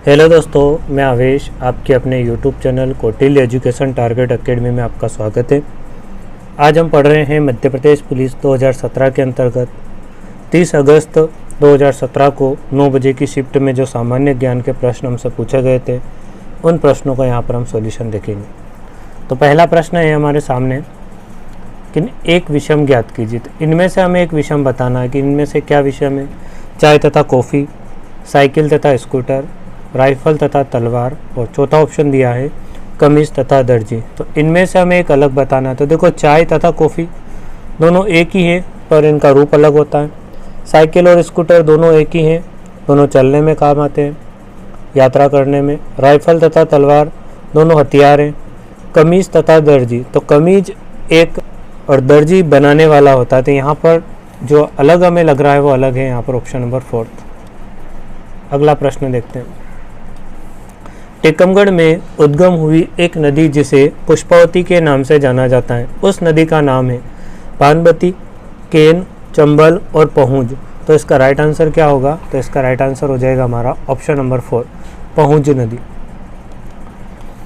Hello दोस्तों, मैं आवेश आपके अपने YouTube channel Kautilya education target academy में आपका स्वागत है। आज हम पढ़ रहे हैं मध्य प्रदेश पुलिस 2017 के अंतर्गत 30 अगस्त 2017 को 9 बजे की शिफ्ट में जो सामान्य ज्ञान के प्रश्न हमसे पूछे गए थे, उन प्रश्नों का यहाँ पर हम सॉल्यूशन देखेंगे। तो पहला प्रश्न है हमारे सामने कि एक विषम ज्ञात कीजिए। तो इनमें से हमें एक विषम बताना है कि इनमें से क्या विषम है। चाय तथा कॉफ़ी, साइकिल तथा स्कूटर, राइफल तथा तलवार, और चौथा ऑप्शन दिया है कमीज तथा दर्जी। तो इनमें से हमें एक अलग बताना है। तो देखो, चाय तथा कॉफ़ी दोनों एक ही हैं पर इनका रूप अलग होता है। साइकिल और स्कूटर दोनों एक ही हैं, दोनों चलने में काम आते हैं, यात्रा करने में। राइफल तथा तलवार दोनों हथियार हैं। कमीज तथा दर्जी, तो कमीज एक और दर्जी बनाने वाला होता है। तो यहाँ पर जो अलग हमें लग रहा है वो अलग है, यहाँ पर ऑप्शन नंबर 4। अगला प्रश्न देखते हैं। टीकमगढ़ में उद्गम हुई एक नदी जिसे पुष्पावती के नाम से जाना जाता है, उस नदी का नाम है पानबती, केन, चंबल और पहुंज। तो इसका राइट आंसर क्या होगा? तो इसका राइट आंसर हो जाएगा हमारा ऑप्शन नंबर 4, पहुंज नदी।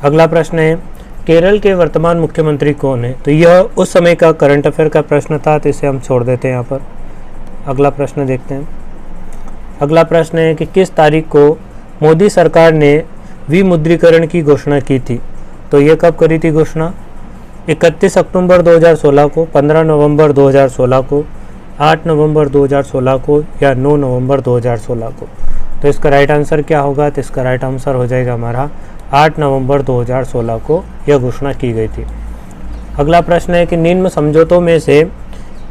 अगला प्रश्न है, केरल के वर्तमान मुख्यमंत्री कौन है? तो यह उस समय का करंट अफेयर का प्रश्न था, तो इसे हम छोड़ देते हैं यहाँ पर। अगला प्रश्न देखते हैं। अगला प्रश्न है कि किस तारीख को मोदी सरकार ने विमुद्रीकरण की घोषणा की थी? तो ये कब करी थी घोषणा? 31 अक्टूबर 2016 को, 15 नवंबर 2016 को, 8 नवंबर 2016 को, या 9 नवंबर 2016 को। तो इसका राइट आंसर क्या होगा? तो इसका राइट आंसर हो जाएगा हमारा 8 नवंबर 2016 को यह घोषणा की गई थी। अगला प्रश्न है कि निम्न समझौतों में से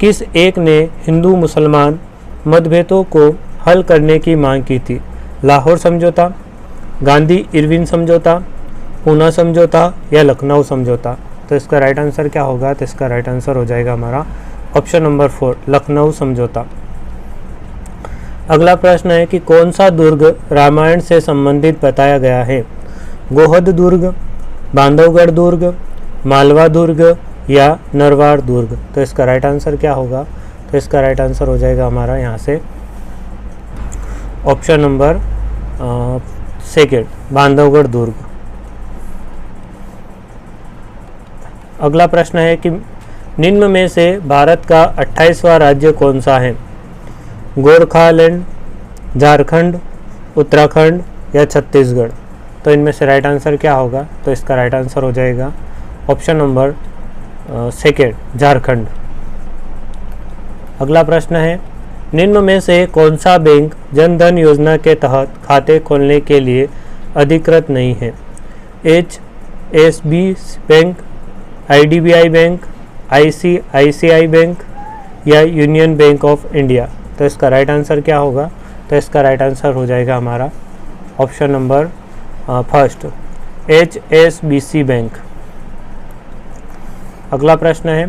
किस एक ने हिंदू मुसलमान मतभेदों को हल करने की मांग की थी? लाहौर समझौता, गांधी इरविन समझौता, पूना समझौता, या लखनऊ समझौता। तो इसका राइट आंसर क्या होगा? तो इसका राइट आंसर हो जाएगा हमारा ऑप्शन नंबर 4, लखनऊ समझौता। अगला प्रश्न है कि कौन सा दुर्ग रामायण से संबंधित बताया गया है? गोहद दुर्ग, बांधवगढ़ दुर्ग, मालवा दुर्ग, या नरवार दुर्ग। तो इसका राइट आंसर क्या होगा? तो इसका राइट आंसर हो जाएगा हमारा यहाँ से ऑप्शन नंबर 2, बांधवगढ़ दुर्ग। अगला प्रश्न है कि निम्न में से भारत का 28वां राज्य कौन सा है? गोरखालैंड, झारखंड, उत्तराखंड, या छत्तीसगढ़। तो इनमें से राइट आंसर क्या होगा? तो इसका राइट आंसर हो जाएगा ऑप्शन नंबर 2, झारखंड। अगला प्रश्न है, निम्न में से कौन सा बैंक जन धन योजना के तहत खाते खोलने के लिए अधिकृत नहीं है? HSB bank, IDBI bank, ICICI bank, या यूनियन बैंक ऑफ इंडिया। तो इसका राइट आंसर क्या होगा? तो इसका राइट आंसर हो जाएगा हमारा ऑप्शन नंबर 1, HSBC बैंक। अगला प्रश्न है,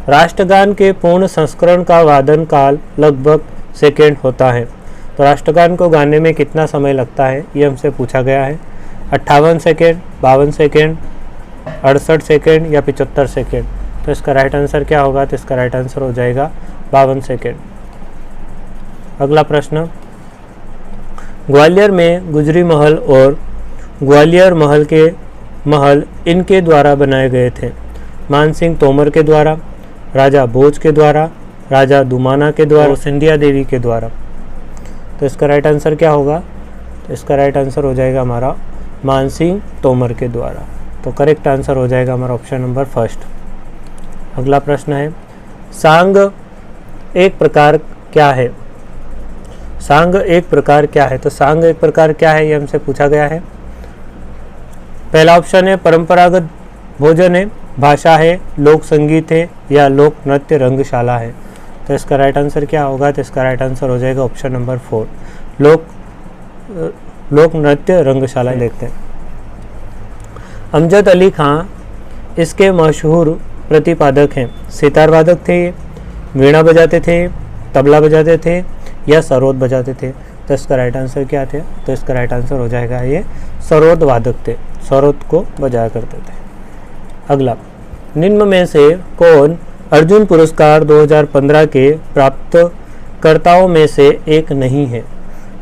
राष्ट्रगान के पूर्ण संस्करण का वादन काल लगभग सेकेंड होता है। तो राष्ट्रगान को गाने में कितना समय लगता है, ये हमसे पूछा गया है। 58 सेकेंड, 52 सेकेंड, 68 सेकेंड, या 75 सेकेंड। तो इसका राइट आंसर क्या होगा? तो इसका राइट आंसर हो जाएगा 52 सेकेंड। अगला प्रश्न, ग्वालियर में गुजरी महल और ग्वालियर महल के महल इनके द्वारा बनाए गए थे? मानसिंह तोमर के द्वारा, राजा भोज के द्वारा, राजा दुमाना के द्वारा, सिंधिया देवी के द्वारा। तो इसका राइट आंसर क्या होगा? तो इसका राइट आंसर हो जाएगा हमारा मानसिंह तोमर के द्वारा। तो करेक्ट आंसर हो जाएगा हमारा ऑप्शन नंबर 1। अगला प्रश्न है, सांग एक प्रकार क्या है? सांग एक प्रकार क्या है? तो सांग एक प्रकार क्या है, ये हमसे पूछा गया है। पहला ऑप्शन है परंपरागत भोजन है, भाषा है, लोक संगीत है, या लोक नृत्य रंगशाला है। तो इसका राइट आंसर क्या होगा? तो इसका राइट आंसर हो जाएगा ऑप्शन नंबर 4, लोक नृत्य रंगशाला। देखते हैं, अमजद अली खां इसके मशहूर प्रतिपादक हैं। सितार वादक थे, वीणा बजाते थे, तबला बजाते थे, या सरोद बजाते थे। तो इसका राइट आंसर क्या थे? तो इसका राइट आंसर हो जाएगा ये सरोद वादक थे, सरोद को बजाया करते थे। अगला, निम्न में से कौन अर्जुन पुरस्कार 2015 के प्राप्त कर्ताओं में से एक नहीं है।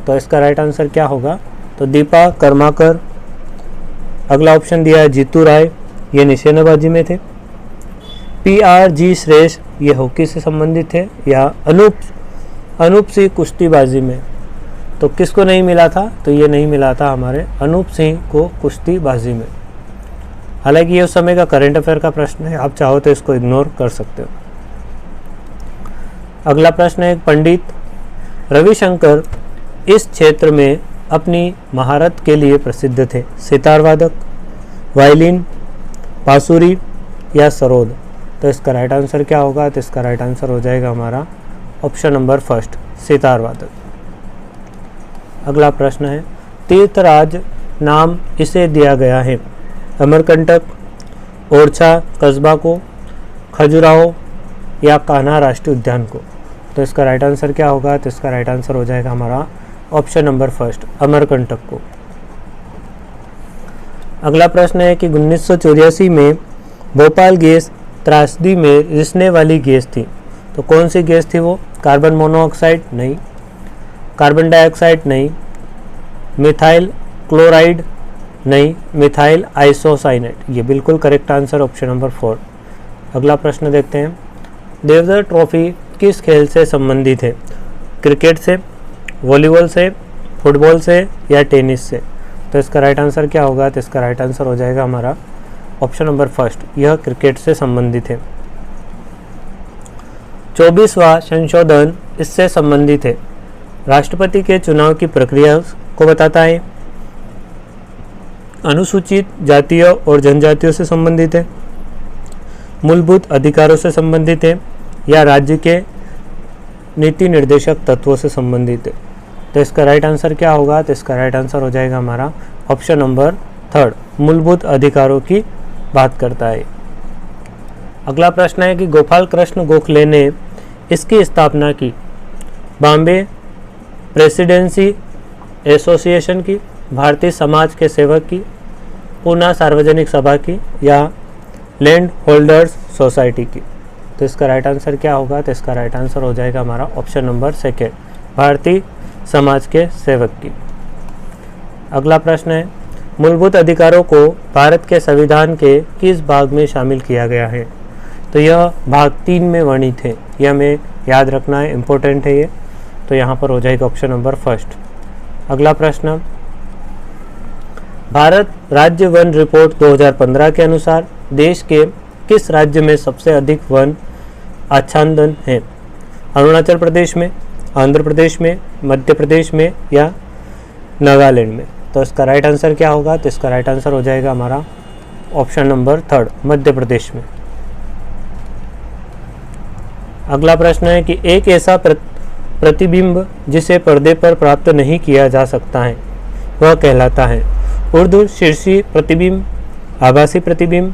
तो इसका राइट आंसर क्या होगा? तो दीपा कर्माकर। अगला ऑप्शन दिया है जीतू राय, ये निशानेबाजी में थे। PR जी श्रेष्ठ, ये हॉकी से संबंधित थे। या अनूप सिंह कुश्तीबाजी में, तो किसको नहीं मिला था? तो ये नहीं मिला था हमारे अनूप सिंह को कुश्तीबाजी में। हालांकि ये उस समय का करंट अफेयर का प्रश्न है, आप चाहो तो इसको इग्नोर कर सकते हो। अगला प्रश्न है, पंडित रविशंकर इस क्षेत्र में अपनी महारत के लिए प्रसिद्ध थे। सितार वादक, वायलिन, बांसुरी या सरोद। तो इसका राइट आंसर क्या होगा? तो इसका राइट आंसर हो जाएगा हमारा ऑप्शन नंबर फर्स्ट, सितार वादक। अगला प्रश्न है, तीर्थराज नाम इसे दिया गया है। अमरकंटक, ओरछा कस्बा को, खजुराहो या कान्हा राष्ट्रीय उद्यान को। तो इसका राइट आंसर क्या होगा? तो इसका राइट आंसर हो जाएगा हमारा ऑप्शन नंबर फर्स्ट, अमरकंटक को। अगला प्रश्न है कि 1984 में भोपाल गैस त्रासदी में रिसने वाली गैस थी। तो कौन सी गैस थी वो? कार्बन मोनोऑक्साइड नहीं, कार्बन डाइऑक्साइड नहीं, मिथाइल क्लोराइड नहीं, मिथाइल आइसोसाइनेट। ये बिल्कुल करेक्ट आंसर ऑप्शन नंबर 4। अगला प्रश्न देखते हैं, देवधर ट्रॉफी किस खेल से संबंधित है? क्रिकेट से, वॉलीबॉल से, फुटबॉल से या टेनिस से। तो इसका राइट आंसर क्या होगा? तो इसका राइट आंसर हो जाएगा हमारा ऑप्शन नंबर फर्स्ट, यह क्रिकेट से संबंधित है। 24वां संशोधन इससे संबंधित है। राष्ट्रपति के चुनाव की प्रक्रिया को बताता है, अनुसूचित जातियों और जनजातियों से संबंधित है, मूलभूत अधिकारों से संबंधित है या राज्य के नीति निर्देशक तत्वों से संबंधित है। तो इसका राइट आंसर क्या होगा? तो इसका राइट आंसर हो जाएगा हमारा ऑप्शन नंबर 3, मूलभूत अधिकारों की बात करता है। अगला प्रश्न है कि गोपाल कृष्ण गोखले ने इसकी स्थापना की। बॉम्बे प्रेसिडेंसी एसोसिएशन की, भारतीय समाज के सेवक की, पूना सार्वजनिक सभा की या लैंड होल्डर्स सोसाइटी की। तो इसका राइट आंसर क्या होगा? तो इसका राइट आंसर हो जाएगा हमारा ऑप्शन नंबर 2, भारतीय समाज के सेवक की। अगला प्रश्न है, मूलभूत अधिकारों को भारत के संविधान के किस भाग में शामिल किया गया है? तो यह भाग 3 में वर्णित है, यह हमें याद रखना है, इम्पोर्टेंट है ये। तो यहाँ पर हो जाएगा ऑप्शन नंबर 1। अगला प्रश्न, भारत राज्य वन रिपोर्ट 2015 के अनुसार देश के किस राज्य में सबसे अधिक वन आच्छादन है? अरुणाचल प्रदेश में, आंध्र प्रदेश में, मध्य प्रदेश में या नागालैंड में। तो इसका राइट आंसर क्या होगा? तो इसका राइट आंसर हो जाएगा हमारा ऑप्शन नंबर 3, मध्य प्रदेश में। अगला प्रश्न है कि एक ऐसा प्रतिबिंब जिसे पर्दे पर प्राप्त नहीं किया जा सकता है वह कहलाता है? ऊर्ध्वशीर्षी प्रतिबिंब, आभासी प्रतिबिंब,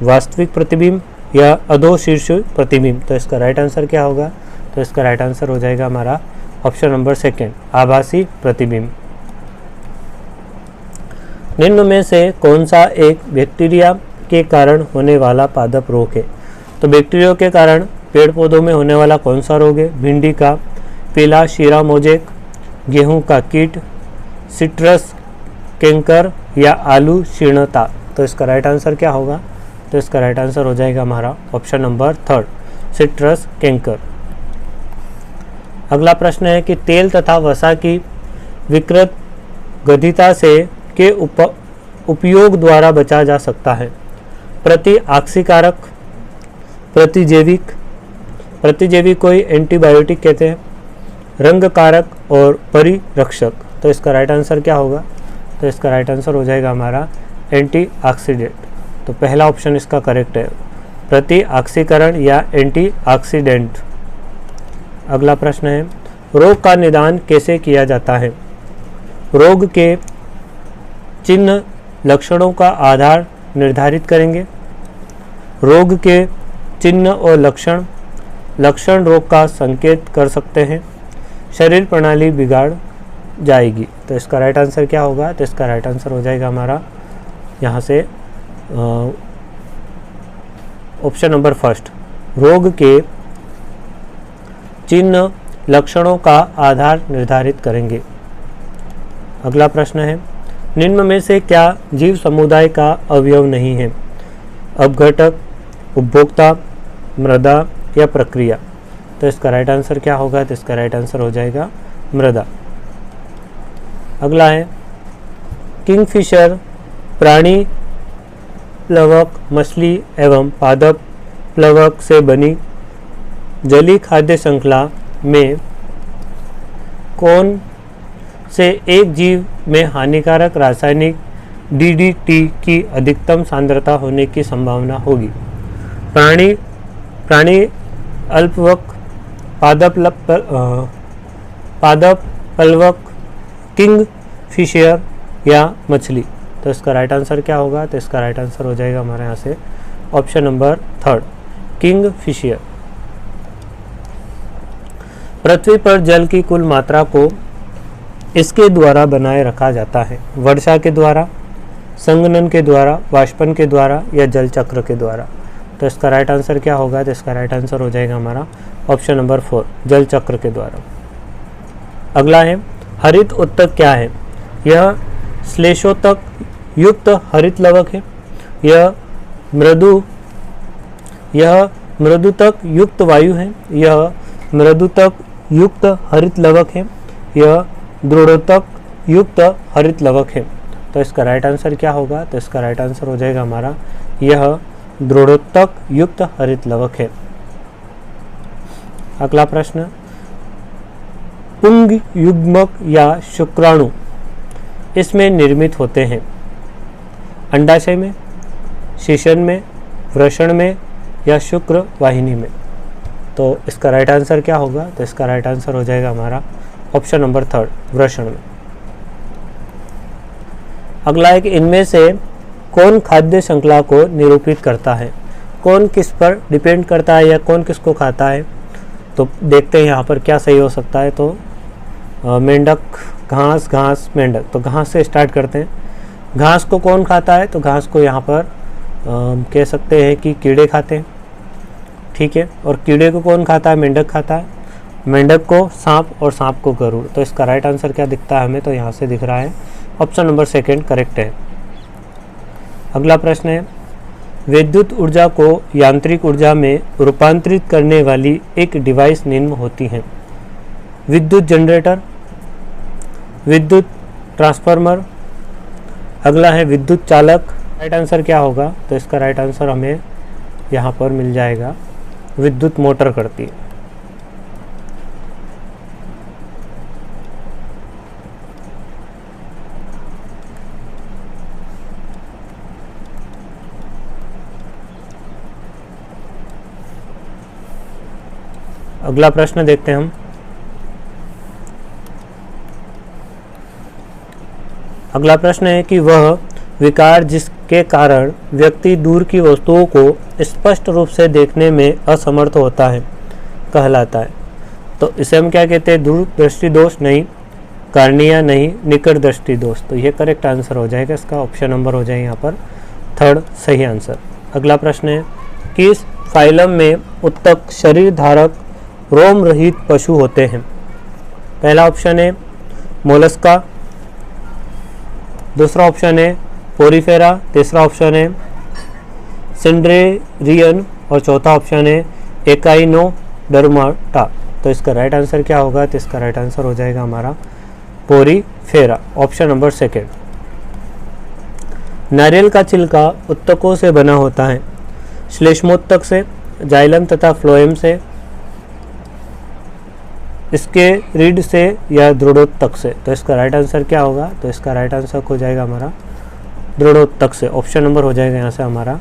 वास्तविक प्रतिबिंब या अधोशीर्षी प्रतिबिंब। तो इसका राइट आंसर क्या होगा? तो इसका राइट आंसर हो जाएगा हमारा ऑप्शन नंबर 2, आभासी प्रतिबिंब। निम्न में से कौन सा एक बैक्टीरिया के कारण होने वाला पादप रोग है? तो बैक्टीरिया के कारण पेड़ पौधों में होने वाला कौन सा रोग है? भिंडी का पीला शीरा मोजेक, गेहूं का कीट, सिट्रस कैंकर या आलू शीर्णता। तो इसका राइट आंसर क्या होगा? तो इसका राइट आंसर हो जाएगा हमारा ऑप्शन नंबर 3, सिट्रस कैंकर। अगला प्रश्न है कि तेल तथा वसा की विकृत गधिता से के उपयोग द्वारा बचा जा सकता है? प्रति ऑक्सीकारक, प्रतिजैविक, प्रतिजैविक कोई एंटीबायोटिक कहते हैं, रंग कारक और परिरक्षक। तो इसका राइट आंसर क्या होगा? तो इसका राइट आंसर हो जाएगा हमारा एंटीऑक्सीडेंट। तो पहला ऑप्शन इसका करेक्ट है, प्रति ऑक्सीकरण या एंटीऑक्सीडेंट। अगला प्रश्न है, रोग का निदान कैसे किया जाता है? रोग के चिन्ह लक्षणों का आधार निर्धारित करेंगे। रोग के चिन्ह और लक्षण रोग का संकेत कर सकते हैं। शरीर प्रणाली बिगाड़ जाएगी। तो इसका राइट आंसर क्या होगा? तो इसका राइट आंसर हो जाएगा हमारा यहाँ से ऑप्शन नंबर 1, रोग के चिन्ह लक्षणों का आधार निर्धारित करेंगे। अगला प्रश्न है, निम्न में से क्या जीव समुदाय का अवयव नहीं है? अपघटक, उपभोक्ता, मृदा या प्रक्रिया? तो इसका राइट आंसर क्या होगा? तो इसका राइट आंसर हो जाएगा मृदा। अगला है, किंगफिशर प्राणी प्लवक मछली एवं पादप प्लवक से बनी जलीय खाद्य श्रृंखला में कौन से एक जीव में हानिकारक रासायनिक DDT की अधिकतम सांद्रता होने की संभावना होगी? प्राणी अल्पवक, पादप प्लवक, किंग फिशर या मछली? तो इसका राइट आंसर क्या होगा? तो इसका राइट आंसर हो जाएगा हमारे यहाँ से ऑप्शन नंबर 3, किंग फिशर। पृथ्वी पर जल की कुल मात्रा को इसके द्वारा बनाए रखा जाता है? वर्षा के द्वारा, संघनन के द्वारा, वाष्पन के द्वारा या जल चक्र के द्वारा? तो इसका राइट आंसर क्या होगा? तो इसका राइट आंसर हो जाएगा हमारा ऑप्शन नंबर 4, जल चक्र के द्वारा। अगला है, हरित उत्तक क्या है? यह श्लेषोत्तक युक्त हरित लवक है, यह मृदुतक युक्त वायु है, यह मृदुतक युक्त हरित लवक है, यह दृढ़ोत्तक युक्त हरित लवक है? तो इसका राइट आंसर क्या होगा? तो इसका राइट आंसर हो जाएगा हमारा यह दृढ़ोत्तक युक्त हरित लवक है। अगला प्रश्न, पुंग युग्मक या शुक्राणु इसमें निर्मित होते हैं? अंडाशय में, शीशन में, वृषण में या शुक्र वाहिनी में? तो इसका राइट आंसर क्या होगा? तो इसका राइट आंसर हो जाएगा हमारा ऑप्शन नंबर 3, वृषण में। अगला है कि इनमें से कौन खाद्य श्रृंखला को निरूपित करता है? कौन किस पर डिपेंड करता है या कौन किसको खाता है? तो देखते हैं यहाँ पर क्या सही हो सकता है। तो मेंढक, घास, मेंढक। तो घास से स्टार्ट करते हैं। घास को कौन खाता है? तो घास को यहाँ पर कह सकते हैं कि कीड़े खाते हैं, ठीक है। और कीड़े को कौन खाता है? मेंढक खाता है। मेंढक को सांप और सांप को गरुड़। तो इसका राइट आंसर क्या दिखता है हमें? तो यहाँ से दिख रहा है ऑप्शन नंबर 2 करेक्ट है। अगला प्रश्न है, विद्युत ऊर्जा को यांत्रिक ऊर्जा में रूपांतरित करने वाली एक डिवाइस निम्न होती है? विद्युत जनरेटर, विद्युत ट्रांसफार्मर, अगला है विद्युत चालक। राइट आंसर क्या होगा? तो इसका राइट आंसर हमें यहाँ पर मिल जाएगा विद्युत मोटर करती है। अगला प्रश्न देखते हैं हम। अगला प्रश्न है कि वह विकार जिसके कारण व्यक्ति दूर की वस्तुओं को स्पष्ट रूप से देखने में असमर्थ होता है कहलाता है? तो इसे हम क्या कहते हैं? दूर दृष्टि दोष नहीं, कार्निया नहीं, निकट दृष्टि दोष। तो ये करेक्ट आंसर हो जाएगा, इसका ऑप्शन नंबर हो जाएगा यहाँ पर 3 सही आंसर। अगला प्रश्न है, किस फाइलम में उत्तक शरीर धारक रोम रहित पशु होते हैं? पहला ऑप्शन है मोलस्का, दूसरा ऑप्शन है पोरीफेरा, तीसरा ऑप्शन है सिंड्रेरियन और चौथा ऑप्शन है एकाइनोडर्माटा। तो इसका राइट आंसर क्या होगा? तो इसका राइट आंसर हो जाएगा हमारा पोरीफेरा, ऑप्शन नंबर 2। नारियल का छिलका उत्तकों से बना होता है? श्लेष्मोत्तक से, जाइलम तथा फ्लोएम से, इसके रीढ़ से या दृढ़ोत्तक से? तो इसका राइट आंसर क्या होगा? तो इसका राइट आंसर हो जाएगा हमारा दृढ़ोत्तक से, ऑप्शन नंबर हो जाएगा यहाँ से हमारा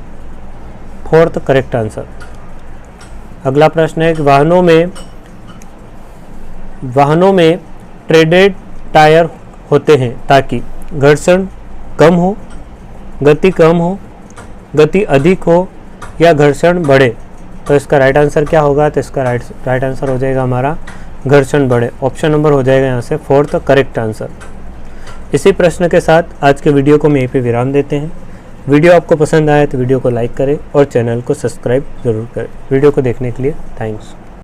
4th करेक्ट आंसर। अगला प्रश्न है कि वाहनों में ट्रेडेड टायर होते हैं ताकि घर्षण कम हो, गति कम हो, गति अधिक हो या घर्षण बढ़े? तो इसका राइट आंसर क्या होगा? तो इसका राइट आंसर हो जाएगा हमारा घर्षण बढ़े, ऑप्शन नंबर हो जाएगा यहाँ से 4th करेक्ट आंसर। इसी प्रश्न के साथ आज के वीडियो को हम यहीं पे विराम देते हैं। वीडियो आपको पसंद आया तो वीडियो को लाइक करें और चैनल को सब्सक्राइब जरूर करें। वीडियो को देखने के लिए थैंक्स।